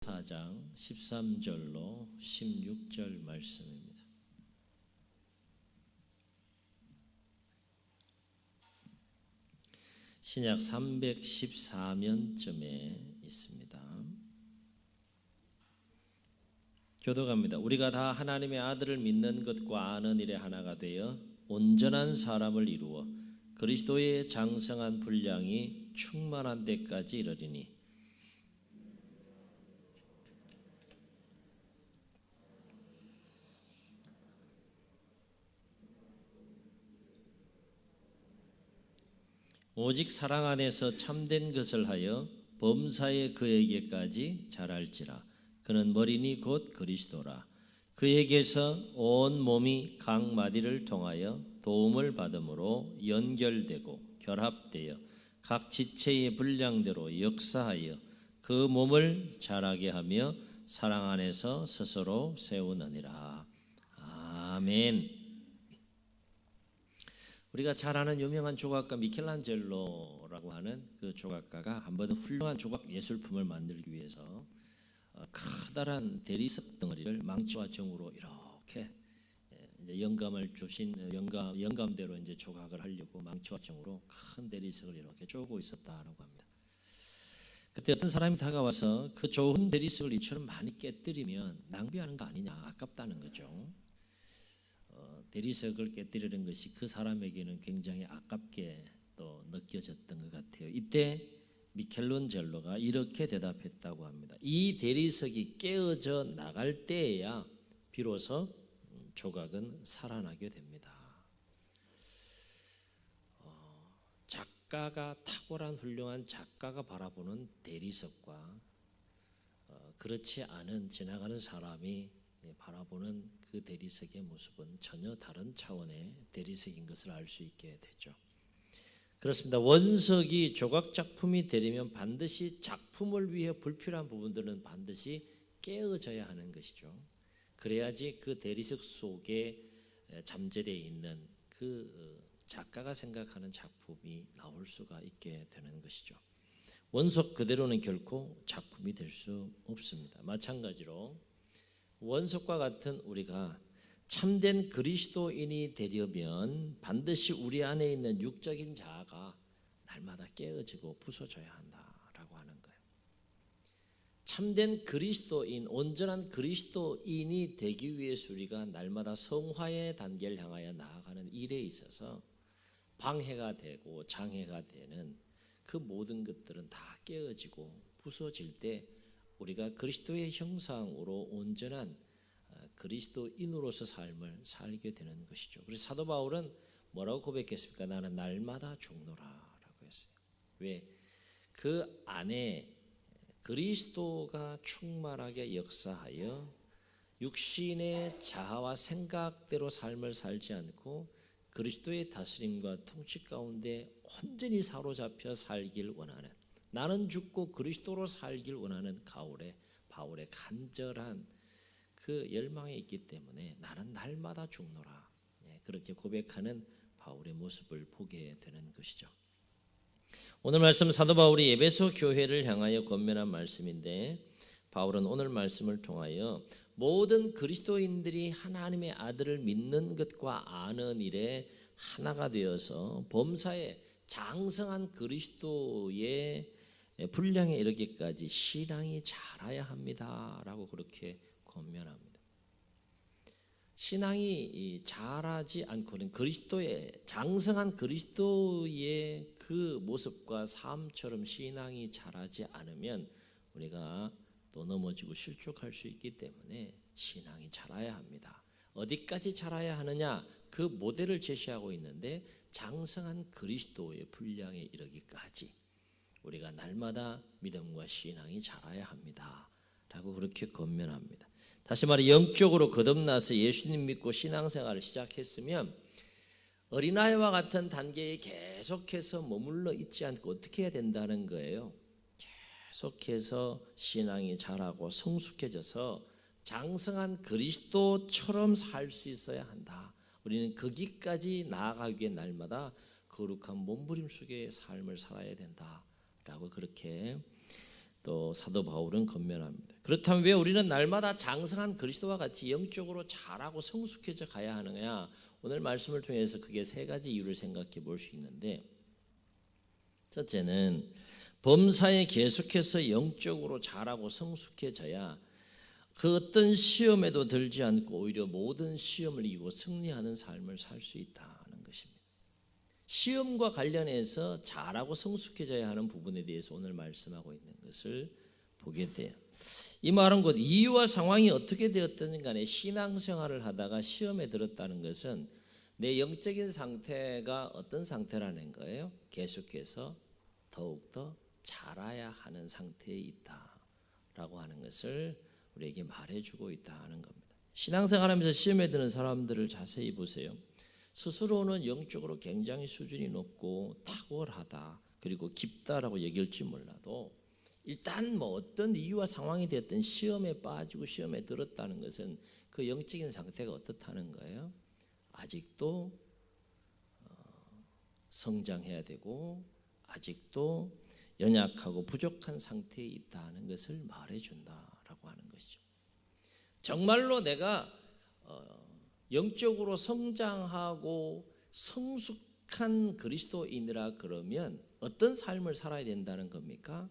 4장 13절로 16절 말씀입니다. 신약 314면쯤에 있습니다. 교독합니다. 우리가 다 하나님의 아들을 믿는 것과 아는 일에 하나가 되어 온전한 사람을 이루어 그리스도의 장성한 분량이 충만한 데까지 이르리니 오직 사랑 안에서 참된 것을 하여 범사에 그에게까지 자랄지라. 그는 머리니 곧 그리스도라. 그에게서 온 몸이 각 마디를 통하여 도움을 받음으로 연결되고 결합되어 각 지체의 분량대로 역사하여 그 몸을 자라게 하며 사랑 안에서 스스로 세우느니라. 아멘. 우리가 잘 아는 유명한 조각가 미켈란젤로라고 하는 그 조각가가 한 번은 훌륭한 조각 예술품을 만들기 위해서 커다란 대리석 덩어리를 망치와 정으로 이렇게 이제 영감을 주신 영감대로 이제 조각을 하려고 망치와 정으로 큰 대리석을 이렇게 쪼고 있었다라고 합니다. 그때 어떤 사람이 다가와서 그 좋은 대리석을 이처럼 많이 깨뜨리면 낭비하는 거 아니냐, 아깝다는 거죠. 대리석을 깨뜨리는 것이 그 사람에게는 굉장히 아깝게 또 느껴졌던 것 같아요. 이때 미켈란젤로가 이렇게 대답했다고 합니다. 이 대리석이 깨어져 나갈 때에야 비로소 조각은 살아나게 됩니다. 작가가 탁월한 훌륭한 작가가 바라보는 대리석과 그렇지 않은 지나가는 사람이 바라보는 그 대리석의 모습은 전혀 다른 차원의 대리석인 것을 알 수 있게 되죠. 그렇습니다. 원석이 조각 작품이 되려면 반드시 작품을 위해 불필요한 부분들은 반드시 깨어져야 하는 것이죠. 그래야지 그 대리석 속에 잠재되어 있는 그 작가가 생각하는 작품이 나올 수가 있게 되는 것이죠. 원석 그대로는 결코 작품이 될 수 없습니다. 마찬가지로 원석과 같은 우리가 참된 그리스도인이 되려면 반드시 우리 안에 있는 육적인 자아가 날마다 깨어지고 부서져야 한다라고 하는 거예요. 참된 그리스도인, 온전한 그리스도인이 되기 위해서 우리가 날마다 성화의 단계를 향하여 나아가는 일에 있어서 방해가 되고 장애가 되는 그 모든 것들은 다 깨어지고 부서질 때 우리가 그리스도의 형상으로 온전한 그리스도인으로서 삶을 살게 되는 것이죠. 그래서 사도 바울은 뭐라고 고백했습니까? 나는 날마다 죽노라라고 했어요. 왜? 그 안에 그리스도가 충만하게 역사하여 육신의 자아와 생각대로 삶을 살지 않고 그리스도의 다스림과 통치 가운데 온전히 사로잡혀 살길 원하는, 나는 죽고 그리스도로 살길 원하는 바울의 간절한 그 열망이 있기 때문에 나는 날마다 죽노라, 그렇게 고백하는 바울의 모습을 보게 되는 것이죠. 오늘 말씀 사도 바울이 에베소 교회를 향하여 권면한 말씀인데, 바울은 오늘 말씀을 통하여 모든 그리스도인들이 하나님의 아들을 믿는 것과 아는 일에 하나가 되어서 범사에 장성한 그리스도의 분량에 이르기까지 신앙이 자라야 합니다라고 그렇게 권면합니다. 신앙이 자라지 않고는 그리스도의 장성한 그리스도의 그 모습과 삶처럼 신앙이 자라지 않으면 우리가 또 넘어지고 실족할 수 있기 때문에 신앙이 자라야 합니다. 어디까지 자라야 하느냐, 그 모델을 제시하고 있는데 장성한 그리스도의 분량에 이르기까지 우리가 날마다 믿음과 신앙이 자라야 합니다 라고 그렇게 권면합니다. 다시 말해 영적으로 거듭나서 예수님 믿고 신앙생활을 시작했으면 어린아이와 같은 단계에 계속해서 머물러 있지 않고 어떻게 해야 된다는 거예요. 계속해서 신앙이 자라고 성숙해져서 장성한 그리스도처럼 살 수 있어야 한다. 우리는 거기까지 나아가기 위해 날마다 거룩한 몸부림 속의 삶을 살아야 된다라고 그렇게 또 사도 바울은 권면합니다. 그렇다면 왜 우리는 날마다 장성한 그리스도와 같이 영적으로 자라고 성숙해져 가야 하느냐? 오늘 말씀을 통해서 그게 세 가지 이유를 생각해 볼 수 있는데, 첫째는 범사에 계속해서 영적으로 자라고 성숙해져야 그 어떤 시험에도 들지 않고 오히려 모든 시험을 이기고 승리하는 삶을 살 수 있다는 것입니다. 시험과 관련해서 자라고 성숙해져야 하는 부분에 대해서 오늘 말씀하고 있는 것을 보게 돼요. 이 말은 곧 이유와 상황이 어떻게 되었든 간에 신앙생활을 하다가 시험에 들었다는 것은 내 영적인 상태가 어떤 상태라는 거예요. 계속해서 더욱더 자라야 하는 상태에 있다라고 하는 것을 우리에게 말해주고 있다는 겁니다. 신앙생활하면서 시험에 드는 사람들을 자세히 보세요. 스스로는 영적으로 굉장히 수준이 높고 탁월하다, 그리고 깊다라고 얘기할지 몰라도 일단 뭐 어떤 이유와 상황이 됐든 시험에 빠지고 시험에 들었다는 것은 그 영적인 상태가 어떻다는 거예요? 아직도 성장해야 되고 아직도 연약하고 부족한 상태에 있다는 것을 말해준다라고 하는 것이죠. 정말로 내가 영적으로 성장하고 성숙한 그리스도인이라 그러면 어떤 삶을 살아야 된다는 겁니까?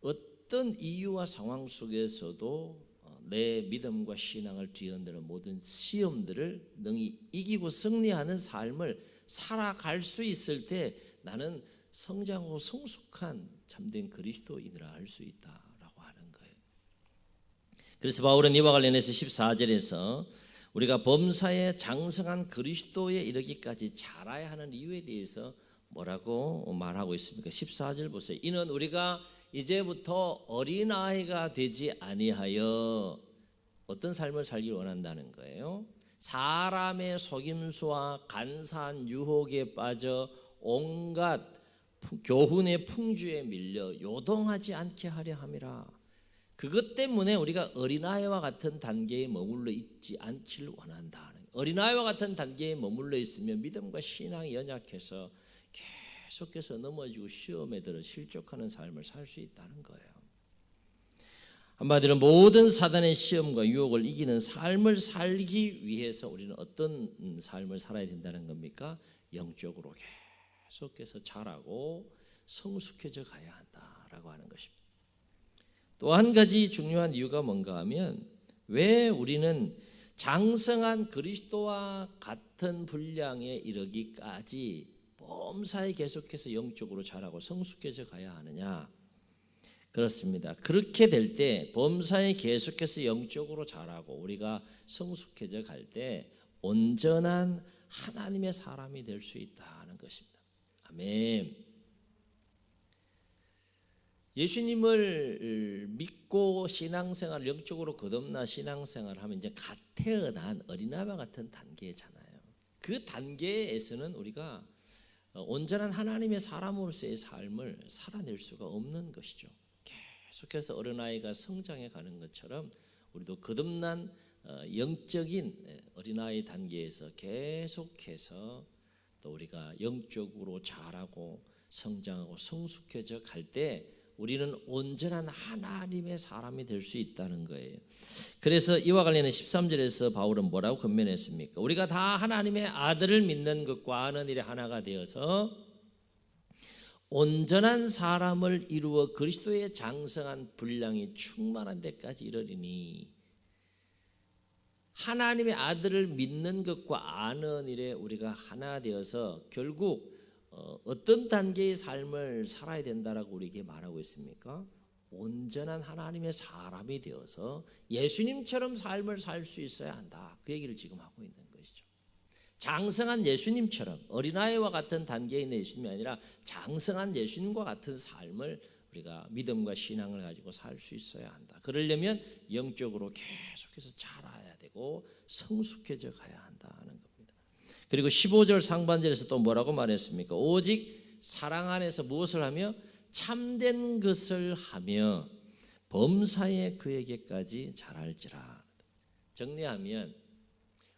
어떤 이유와 상황 속에서도 내 믿음과 신앙을 뒤흔드는 모든 시험들을 능히 이기고 승리하는 삶을 살아갈 수 있을 때 나는 성장하고 성숙한 참된 그리스도인이라 할 수 있다라고 하는 거예요. 그래서 바울은 이와 관련해서 14절에서 우리가 범사에 장성한 그리스도에 이르기까지 자라야 하는 이유에 대해서 뭐라고 말하고 있습니까? 14절 보세요. 이는 우리가 이제부터 어린아이가 되지 아니하여 어떤 삶을 살기 원한다는 거예요. 사람의 속임수와 간사한 유혹에 빠져 온갖 교훈의 풍주에 밀려 요동하지 않게 하려 함이라. 그것 때문에 우리가 어린아이와 같은 단계에 머물러 있지 않기를 원한다. 어린아이와 같은 단계에 머물러 있으면 믿음과 신앙이 연약해서 계속해서 넘어지고 시험에 들어 실족하는 삶을 살 수 있다는 거예요. 한마디로 모든 사단의 시험과 유혹을 이기는 삶을 살기 위해서 우리는 어떤 삶을 살아야 된다는 겁니까? 영적으로 계속해서 자라고 성숙해져 가야 한다라고 하는 것입니다. 또 한 가지 중요한 이유가 뭔가 하면 왜 우리는 장성한 그리스도와 같은 분량에 이르기까지 범사에 계속해서 영적으로 자라고 성숙해져 가야 하느냐? 그렇습니다. 그렇게 될 때 범사에 계속해서 영적으로 자라고 우리가 성숙해져 갈 때 온전한 하나님의 사람이 될 수 있다는 것입니다. 아멘. 예수님을 믿고 신앙생활 영적으로 거듭나 신앙생활을 하면 이제 갓 태어난 어린아이와 같은 단계잖아요. 그 단계에서는 우리가 온전한 하나님의 사람으로서의 삶을 살아낼 수가 없는 것이죠. 계속해서 어린아이가 성장해 가는 것처럼 우리도 거듭난 영적인 어린아이 단계에서 계속해서 또 우리가 영적으로 자라고 성장하고 성숙해져 갈 때 우리는 온전한 하나님의 사람이 될 수 있다는 거예요. 그래서 이와 관련해 13절에서 바울은 뭐라고 권면했습니까? 우리가 다 하나님의 아들을 믿는 것과 아는 일에 하나가 되어서 온전한 사람을 이루어 그리스도의 장성한 분량이 충만한 데까지 이르리니, 하나님의 아들을 믿는 것과 아는 일에 우리가 하나 되어서 결국 어떤 단계의 삶을 살아야 된다라고 우리에게 말하고 있습니까? 온전한 하나님의 사람이 되어서 예수님처럼 삶을 살 수 있어야 한다. 그 얘기를 지금 하고 있는 것이죠. 장성한 예수님처럼 어린아이와 같은 단계에 있는 예수님이 아니라 장성한 예수님과 같은 삶을 우리가 믿음과 신앙을 가지고 살 수 있어야 한다. 그러려면 영적으로 계속해서 자라야 되고 성숙해져 가야 한다는 겁니다. 그리고 15절 상반절에서 또 뭐라고 말했습니까? 오직 사랑 안에서 무엇을 하며 참된 것을 하며 범사에 그에게까지 자랄지라. 정리하면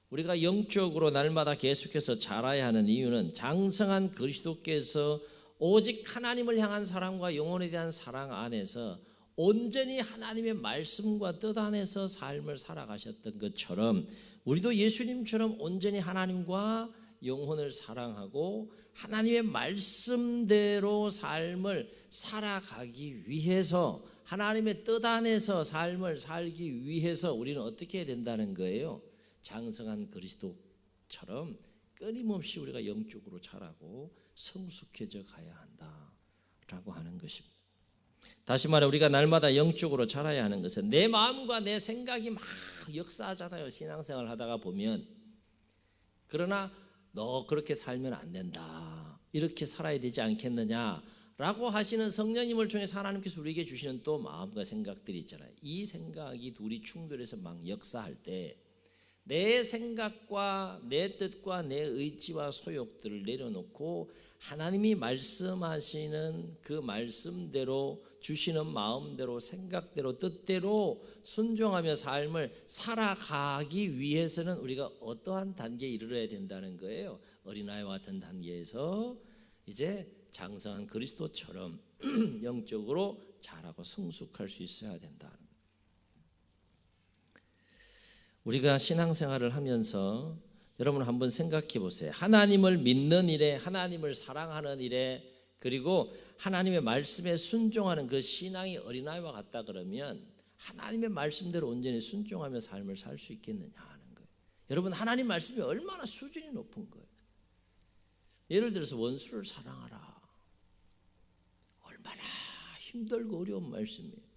우리가 영적으로 날마다 계속해서 자라야 하는 이유는 장성한 그리스도께서 오직 하나님을 향한 사랑과 영혼에 대한 사랑 안에서 온전히 하나님의 말씀과 뜻 안에서 삶을 살아가셨던 것처럼 우리도 예수님처럼 온전히 하나님과 영혼을 사랑하고 하나님의 말씀대로 삶을 살아가기 위해서 하나님의 뜻 안에서 삶을 살기 위해서 우리는 어떻게 해야 된다는 거예요? 장성한 그리스도처럼 끊임없이 우리가 영적으로 자라고 성숙해져 가야 한다라고 하는 것입니다. 다시 말해 우리가 날마다 영적으로 자라야 하는 것은 내 마음과 내 생각이 막 역사하잖아요. 신앙생활 하다가 보면. 그러나 너 그렇게 살면 안 된다. 이렇게 살아야 되지 않겠느냐라고 하시는 성령님을 통해서 하나님께서 우리에게 주시는 또 마음과 생각들이 있잖아요. 이 생각이 둘이 충돌해서 막 역사할 때 내 생각과 내 뜻과 내 의지와 소욕들을 내려놓고 하나님이 말씀하시는 그 말씀대로 주시는 마음대로 생각대로 뜻대로 순종하며 삶을 살아가기 위해서는 우리가 어떠한 단계에 이르러야 된다는 거예요. 어린아이와 같은 단계에서 이제 장성한 그리스도처럼 영적으로 자라고 성숙할 수 있어야 된다는 거예요. 우리가 신앙생활을 하면서 여러분 한번 생각해 보세요. 하나님을 믿는 일에, 하나님을 사랑하는 일에, 그리고 하나님의 말씀에 순종하는 그 신앙이 어린아이와 같다 그러면 하나님의 말씀대로 온전히 순종하며 삶을 살 수 있겠느냐 하는 거예요. 여러분 하나님 말씀이 얼마나 수준이 높은 거예요. 예를 들어서 원수를 사랑하라. 얼마나 힘들고 어려운 말씀이에요.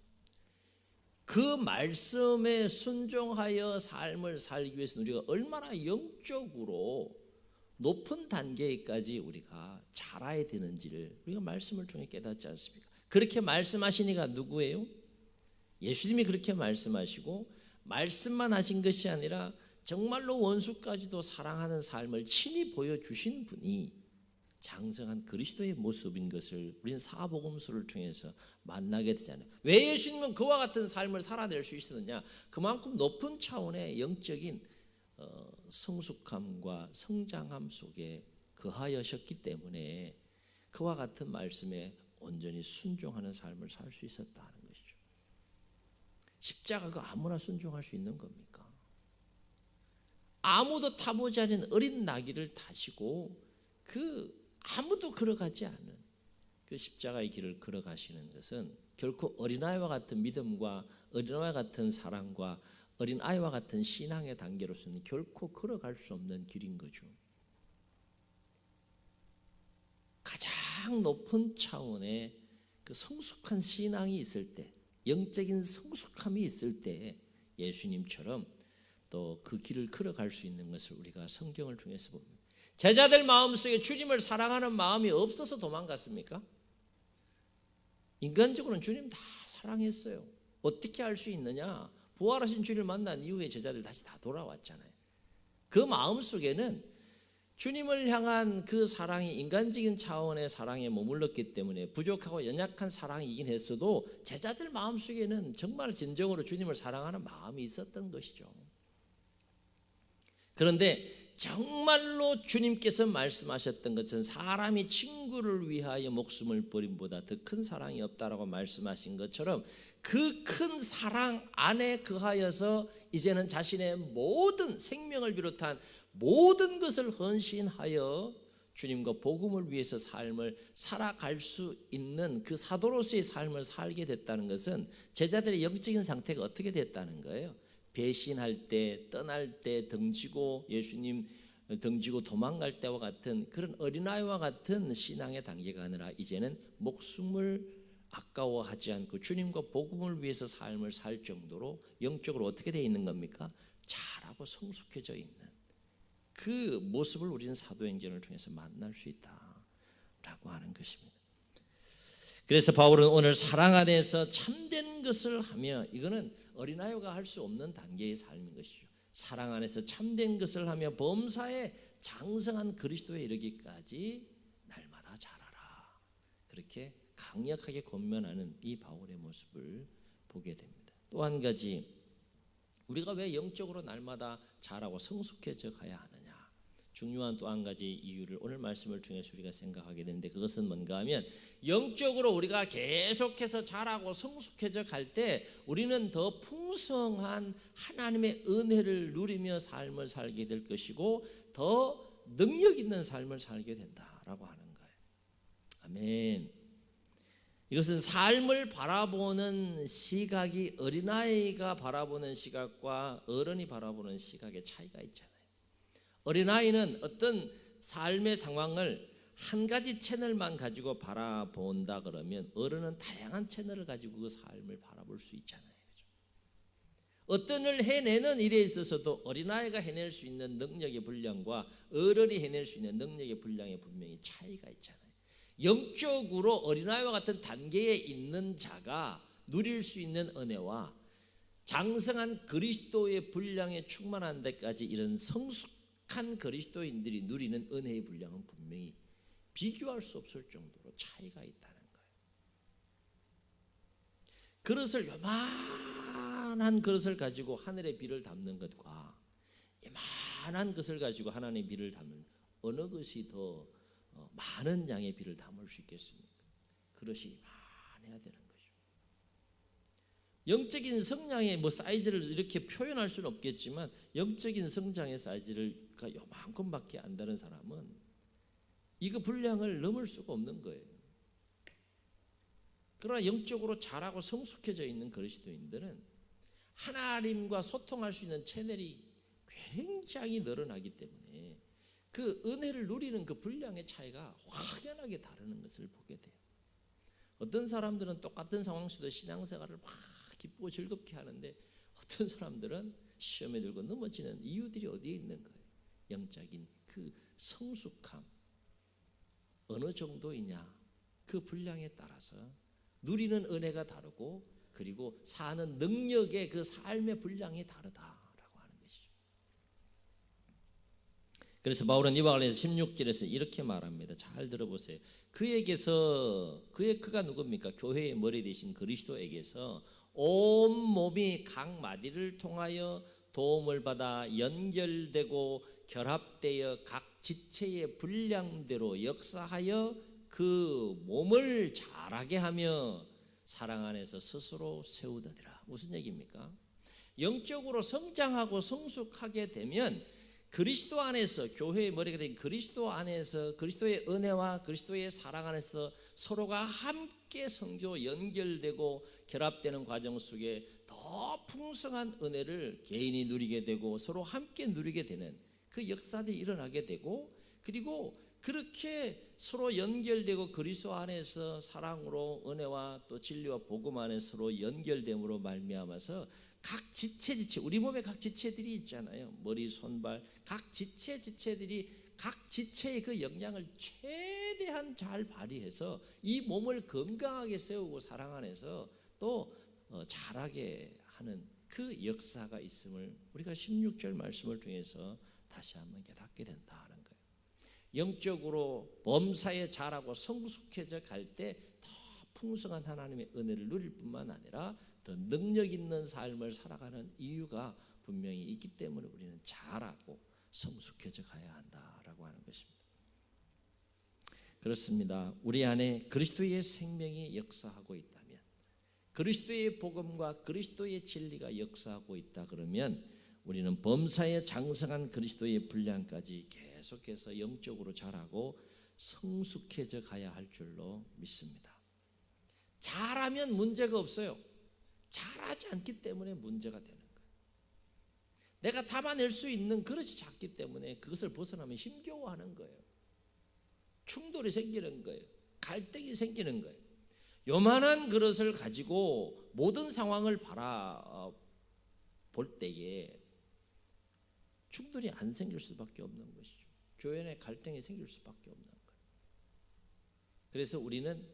그 말씀에 순종하여 삶을 살기 위해서 우리가 얼마나 영적으로 높은 단계까지 우리가 자라야 되는지를 우리가 말씀을 통해 깨닫지 않습니까? 그렇게 말씀하시니가 누구예요? 예수님이 그렇게 말씀하시고 말씀만 하신 것이 아니라 정말로 원수까지도 사랑하는 삶을 친히 보여주신 분이 장성한 그리스도의 모습인 것을 우리는 사복음서를 통해서 만나게 되잖아요. 왜 예수님은 그와 같은 삶을 살아낼 수 있었느냐? 그만큼 높은 차원의 영적인 성숙함과 성장함 속에 거하여셨기 때문에 그와 같은 말씀에 온전히 순종하는 삶을 살 수 있었다는 것이죠. 십자가가 아무나 순종할 수 있는 겁니까? 아무도 타보지 않은 어린 나귀를 타시고 아무도 걸어가지 않은 그 십자가의 길을 걸어가시는 것은 결코 어린아이와 같은 믿음과 어린아이와 같은 사랑과 어린아이와 같은 신앙의 단계로서는 결코 걸어갈 수 없는 길인 거죠. 가장 높은 차원의 그 성숙한 신앙이 있을 때, 영적인 성숙함이 있을 때 예수님처럼 또 그 길을 걸어갈 수 있는 것을 우리가 성경을 통해서 봅니다. 제자들 마음속에 주님을 사랑하는 마음이 없어서 도망갔습니까? 인간적으로는 주님 다 사랑했어요. 어떻게 할 수 있느냐? 부활하신 주님을 만난 이후에 제자들 다시 다 돌아왔잖아요. 그 마음속에는 주님을 향한 그 사랑이 인간적인 차원의 사랑에 머물렀기 때문에 부족하고 연약한 사랑이긴 했어도 제자들 마음속에는 정말 진정으로 주님을 사랑하는 마음이 있었던 것이죠. 그런데 정말로 주님께서 말씀하셨던 것은 사람이 친구를 위하여 목숨을 버림보다 더 큰 사랑이 없다라고 말씀하신 것처럼 그 큰 사랑 안에 거하여서 이제는 자신의 모든 생명을 비롯한 모든 것을 헌신하여 주님과 복음을 위해서 삶을 살아갈 수 있는 그 사도로서의 삶을 살게 됐다는 것은 제자들의 영적인 상태가 어떻게 됐다는 거예요? 배신할 때, 떠날 때, 등지고 예수님 등지고 도망갈 때와 같은 그런 어린아이와 같은 신앙의 단계가 아니라 이제는 목숨을 아까워하지 않고 주님과 복음을 위해서 삶을 살 정도로 영적으로 어떻게 되어 있는 겁니까? 자라고 성숙해져 있는 그 모습을 우리는 사도행전을 통해서 만날 수 있다라고 하는 것입니다. 그래서 바울은 오늘 사랑 안에서 참된 것을 하며, 이거는 어린아이가 할 수 없는 단계의 삶인 것이죠. 사랑 안에서 참된 것을 하며 범사에 장성한 그리스도에 이르기까지 날마다 자라라. 그렇게 강력하게 권면하는 이 바울의 모습을 보게 됩니다. 또 한 가지, 우리가 왜 영적으로 날마다 자라고 성숙해져 가야 하느냐? 중요한 또 한 가지 이유를 오늘 말씀을 통해서 우리가 생각하게 되는데, 그것은 뭔가 하면 영적으로 우리가 계속해서 자라고 성숙해져 갈 때 우리는 더 풍성한 하나님의 은혜를 누리며 삶을 살게 될 것이고 더 능력 있는 삶을 살게 된다라고 하는 거예요. 아멘. 이것은 삶을 바라보는 시각이 어린아이가 바라보는 시각과 어른이 바라보는 시각의 차이가 있잖아요. 어린아이는 어떤 삶의 상황을 한 가지 채널만 가지고 바라본다 그러면 어른은 다양한 채널을 가지고 그 삶을 바라볼 수 있잖아요. 그렇죠? 어떤 일 해내는 일에 있어서도 어린아이가 해낼 수 있는 능력의 분량과 어른이 해낼 수 있는 능력의 분량에 분명히 차이가 있잖아요. 영적으로 어린아이와 같은 단계에 있는 자가 누릴 수 있는 은혜와 장성한 그리스도의 분량에 충만한 데까지 이런 성숙한 그리스도인들이 누리는 은혜의 분량은 분명히 비교할 수 없을 정도로 차이가 있다는 거예요. 그릇을, 요만한 그릇을 가지고 하늘의 비를 담는 것과 요만한 것을 가지고 하나님의 비를 담는 어느 것이 더 많은 양의 비를 담을 수 있겠습니까? 그릇이 이만해야 되는 거죠. 영적인 성장의 사이즈를 이렇게 표현할 수는 없겠지만 영적인 성장의 사이즈가 요만큼밖에 안 되는 사람은 이거 분량을 넘을 수가 없는 거예요. 그러나 영적으로 자라고 성숙해져 있는 그리스도인들은 하나님과 소통할 수 있는 채널이 굉장히 늘어나기 때문에 그 은혜를 누리는 그 분량의 차이가 확연하게 다르는 것을 보게 돼요. 어떤 사람들은 똑같은 상황 속에서 신앙생활을 막 기쁘고 즐겁게 하는데 어떤 사람들은 시험에 들고 넘어지는 이유들이 어디에 있는 거예요? 영적인 그 성숙함 어느 정도이냐, 그 분량에 따라서 누리는 은혜가 다르고 그리고 사는 능력의 그 삶의 분량이 다르다라고 하는 것이죠. 그래서 바울은 이와 관련해서 16절에서 이렇게 말합니다. 잘 들어보세요. 그가 누굽니까? 교회의 머리 되신 그리스도에게서 온 몸이 각 마디를 통하여 도움을 받아 연결되고 결합되어 각 지체의 분량대로 역사하여 그 몸을 자라게 하며 사랑 안에서 스스로 세우더니라. 무슨 얘기입니까? 영적으로 성장하고 성숙하게 되면 그리스도 안에서, 교회의 머리가 된 그리스도 안에서 그리스도의 은혜와 그리스도의 사랑 안에서 서로가 함께 성교 연결되고 결합되는 과정 속에 더 풍성한 은혜를 개인이 누리게 되고 서로 함께 누리게 되는 그 역사들이 일어나게 되고, 그리고 그렇게 서로 연결되고 그리스도 안에서 사랑으로 은혜와 또 진리와 복음 안에 서로 연결됨으로 말미암아서 각 지체 우리 몸에 각 지체들이 있잖아요. 머리, 손발 각 지체들이 각 지체의 그 역량을 최대한 잘 발휘해서 이 몸을 건강하게 세우고 사랑 안에서 또 자라게 하는 그 역사가 있음을 우리가 16절 말씀을 통해서 다시 한번 깨닫게 된다는 거예요. 영적으로 범사에 자라고 성숙해져 갈 때 더 풍성한 하나님의 은혜를 누릴 뿐만 아니라 더 능력 있는 삶을 살아가는 이유가 분명히 있기 때문에 우리는 자라고 성숙해져 가야 한다라고 하는 것입니다. 그렇습니다. 우리 안에 그리스도의 생명이 역사하고 있다면, 그리스도의 복음과 그리스도의 진리가 역사하고 있다 그러면 우리는 범사에 장성한 그리스도의 분량까지 계속해서 영적으로 자라고 성숙해져 가야 할 줄로 믿습니다. 잘하면 문제가 없어요. 잘하지 않기 때문에 문제가 되는 거예요. 내가 담아낼 수 있는 그릇이 작기 때문에 그것을 벗어나면 힘겨워하는 거예요. 충돌이 생기는 거예요. 갈등이 생기는 거예요. 요만한 그릇을 가지고 모든 상황을 바라볼 때에 충돌이 안 생길 수밖에 없는 것이죠. 교회 내 갈등이 생길 수밖에 없는 거예요. 그래서 우리는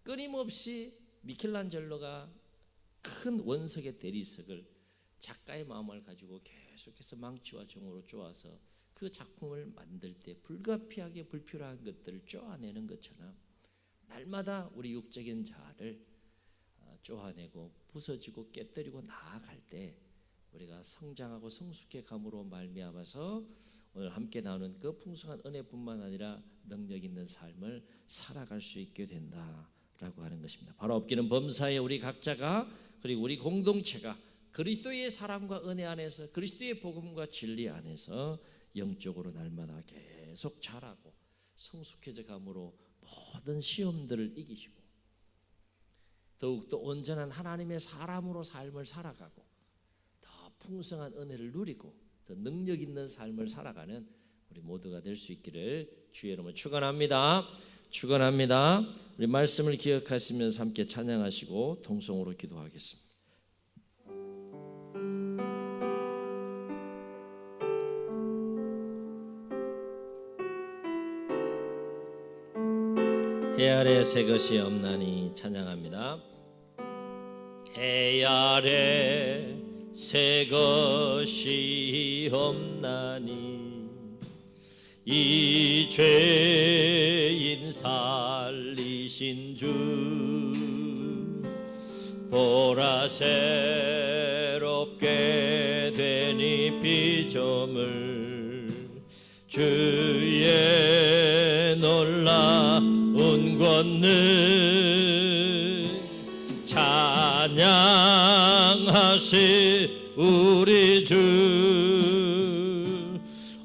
끊임없이 미켈란젤로가 큰 원석의 대리석을 작가의 마음을 가지고 계속해서 망치와 정으로 쪼아서 그 작품을 만들 때 불가피하게 불필요한 것들을 쪼아내는 것처럼 날마다 우리 육적인 자아를 쪼아내고 부서지고 깨뜨리고 나아갈 때 우리가 성장하고 성숙해 감으로 말미암아서 오늘 함께 나누는 그 풍성한 은혜뿐만 아니라 능력 있는 삶을 살아갈 수 있게 된다라고 하는 것입니다. 바로 없기는 범사에 우리 각자가 그리고 우리 공동체가 그리스도의 사랑과 은혜 안에서 그리스도의 복음과 진리 안에서 영적으로 날마다 계속 자라고 성숙해져 감으로 모든 시험들을 이기시고 더욱더 온전한 하나님의 사람으로 삶을 살아가고 더 풍성한 은혜를 누리고 더 능력 있는 삶을 살아가는 우리 모두가 될 수 있기를 주의 이름으로 축원합니다. 축원합니다. 우리 말씀을 기억하시면서 함께 찬양하시고 통성으로 기도하겠습니다. 해 아래 새 것이 없나니 찬양합니다. 해 아래 새 것이 없나니 이 죄인 살리신 주 보라 새롭게 되니 피조물 주의 놀라운 권능 찬양하시 우리 주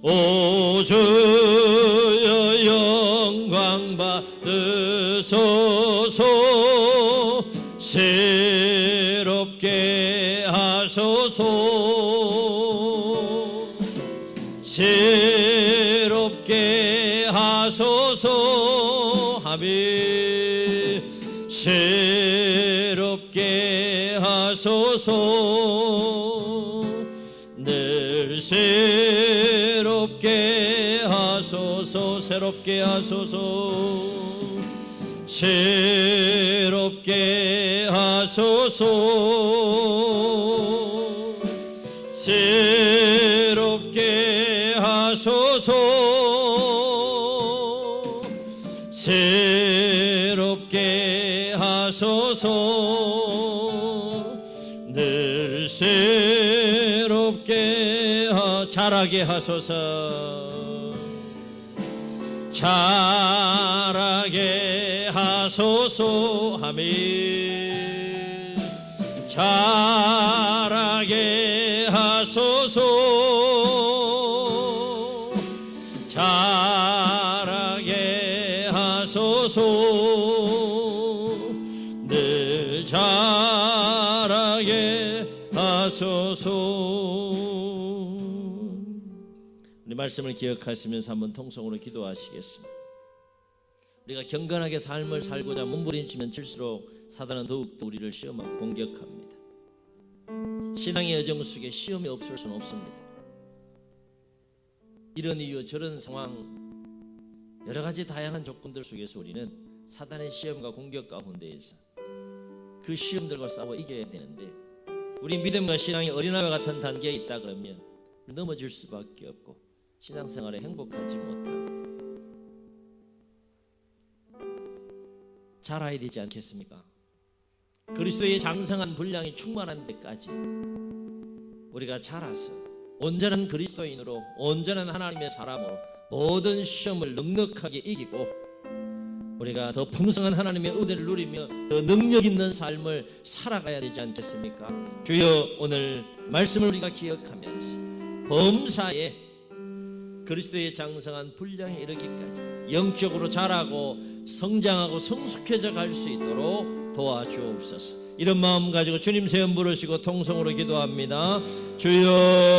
오 주여 영광 받으소서 새롭게 하소서 새롭게 하소서 아멘 새롭게 하소서 늘 새롭게 하소서 새롭게 하소서 새롭게 하소서 새롭게 하소서 새롭게 하소서 늘 새롭게 자라게 하소서 자라게 하소서 아멘 자라게 하소서 자라게 하소서 늘 자라게 하소서. 우리 말씀을 기억하시면서 한번 통성으로 기도하시겠습니다. 우리가 경건하게 삶을 살고자 몸부림치면 칠수록 사단은 더욱더 우리를 시험하고 공격합니다. 신앙의 여정 속에 시험이 없을 수는 없습니다. 이런 이유 저런 상황 여러 가지 다양한 조건들 속에서 우리는 사단의 시험과 공격 가운데에서 그 시험들과 싸워 이겨야 되는데 우리 믿음과 신앙이 어린아이와 같은 단계에 있다 그러면 넘어질 수밖에 없고 신앙생활에 행복하지 못하고 자라야 되지 않겠습니까? 그리스도의 장성한 분량이 충만한 데까지 우리가 자라서 온전한 그리스도인으로 온전한 하나님의 사람으로 모든 시험을 넉넉하게 이기고 우리가 더 풍성한 하나님의 은혜를 누리며 더 능력 있는 삶을 살아가야 되지 않겠습니까? 주여 오늘 말씀을 우리가 기억하면서 범사에 그리스도의 장성한 분량에 이르기까지 영적으로 자라고 성장하고 성숙해져 갈 수 있도록 도와주옵소서. 이런 마음 가지고 주님 세움 부르시고 통성으로 기도합니다. 주여